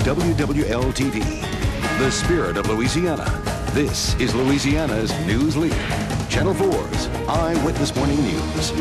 WWL-TV, the spirit of Louisiana. This is Louisiana's news leader, Channel 4's Eyewitness Morning News.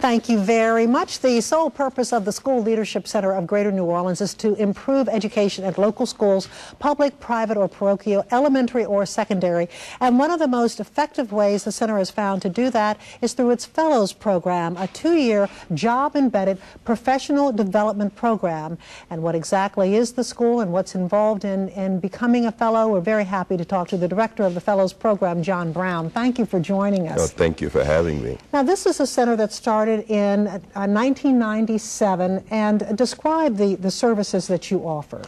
Thank you very much. The sole purpose of the School Leadership Center of Greater New Orleans is to improve education at local schools, public, private, or parochial, elementary or secondary. And one of the most effective ways the center has found to do that is through its Fellows Program, a 2-year job-embedded professional development program. And what exactly is the school and what's involved in becoming a fellow? We're very happy to talk to the director of the Fellows Program, John Brown. Thank you for joining us. Oh, thank you for having me. Now, this is a center that started in 1997, and describe the services that you offer.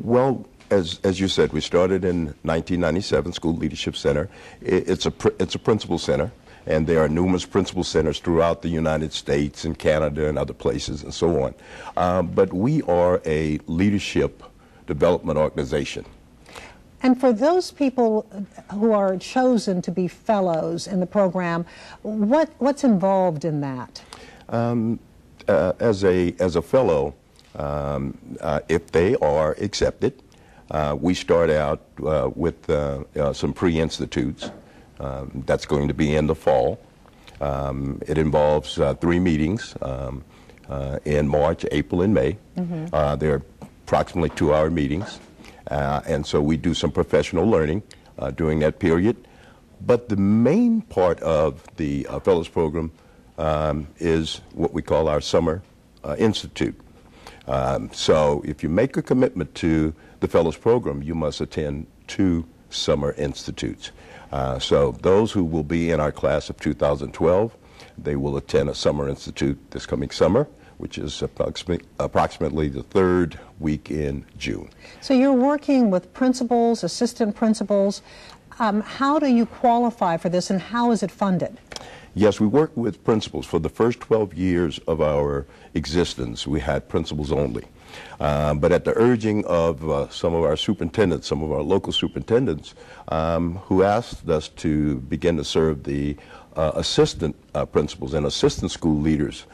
Well, as you said, we started in 1997, School Leadership Center. It's a principal center, and there are numerous principal centers throughout the United States and Canada and other places and so on. But we are a leadership development organization. And for those people who are chosen to be fellows in the program, what's involved in that? As a fellow, if they are accepted, we start out with some pre-institutes. That's going to be in the fall. It involves 3 meetings in March, April, and May. They're approximately 2-hour meetings. And so we do some professional learning during that period. But the main part of the Fellows Program is what we call our Summer Institute. So if you make a commitment to the Fellows Program, you must attend 2 Summer Institutes. So those who will be in our class of 2012, they will attend a Summer Institute this coming summer, which is approximately the 3rd week in June. So you're working with principals, assistant principals. How do you qualify for this, and how is it funded? Yes, we work with principals. For the first 12 years of our existence, we had principals only. But at the urging of some of our superintendents, some of our local superintendents, who asked us to begin to serve the assistant principals and assistant school leaders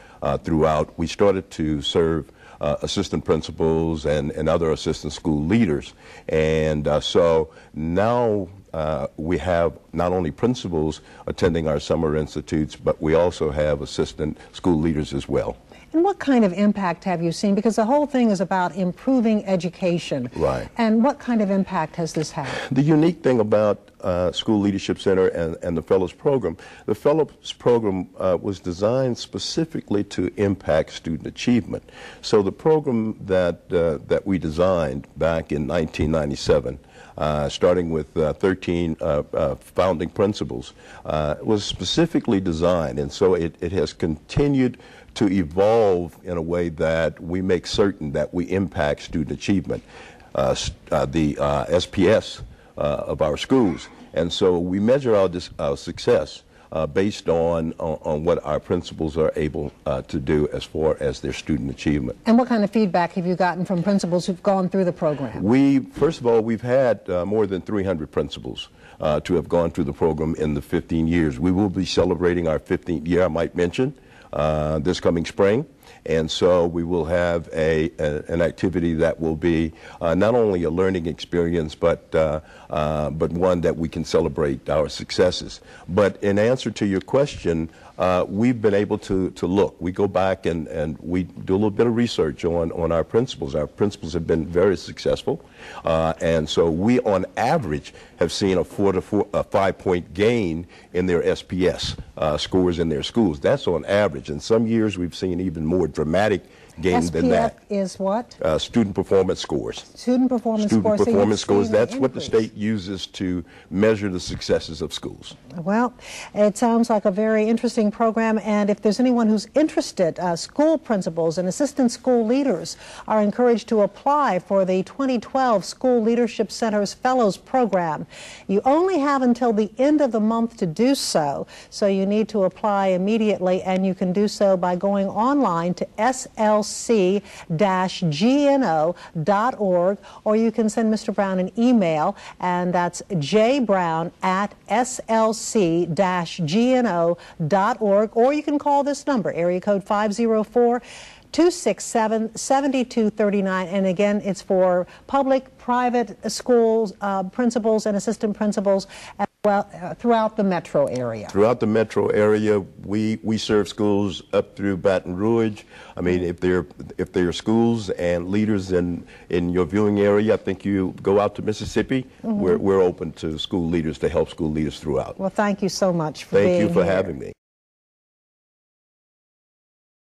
throughout, we started to serve assistant principals and other assistant school leaders. And so now we have not only principals attending our summer institutes, but we also have assistant school leaders as well. And what kind of impact have you seen? Because the whole thing is about improving education. Right. And what kind of impact has this had? The unique thing about School Leadership Center and the Fellows Program, the Fellows Program was designed specifically to impact student achievement. So the program that we designed back in 1997, starting with 13 founding principles, was specifically designed, and so it has continued to evolve in a way that we make certain that we impact student achievement, the SPS of our schools. And so we measure our success based on what our principals are able to do as far as their student achievement. And what kind of feedback have you gotten from principals who've gone through the program? First of all, we've had more than 300 principals to have gone through the program in the 15 years. We will be celebrating our 15th year, I might mention, this coming spring. And so we will have an activity that will be not only a learning experience, but one that we can celebrate our successes. But in answer to your question, we've been able to look. We go back and we do a little bit of research on our principals. Our principals have been very successful. And so we, on average, have seen a 5-point gain in their SPS scores in their schools. That's on average. And some years we've seen even more dramatic gain than that. SPF is what? Student performance scores. Student performance scores. Student performance scores. That's what the increase. state uses to measure the successes of schools. Well, it sounds like a very interesting program, and if there's anyone who's interested, school principals and assistant school leaders are encouraged to apply for the 2012 School Leadership Center's Fellows Program. You only have until the end of the month to do so, so you need to apply immediately, and you can do so by going online to slc-gno.org, or you can send Mr. Brown an email, and that's jbrown@slc-gno.org, or you can call this number, area code 504 267-7239. And again, it's for public, private schools, principals and assistant principals, as well throughout the metro area. Throughout the metro area, we serve schools up through Baton Rouge. I mean, if there are schools and leaders in your viewing area, I think you go out to Mississippi. We're open to school leaders to help school leaders throughout. Well, thank you so much for being here. Thank you for having me.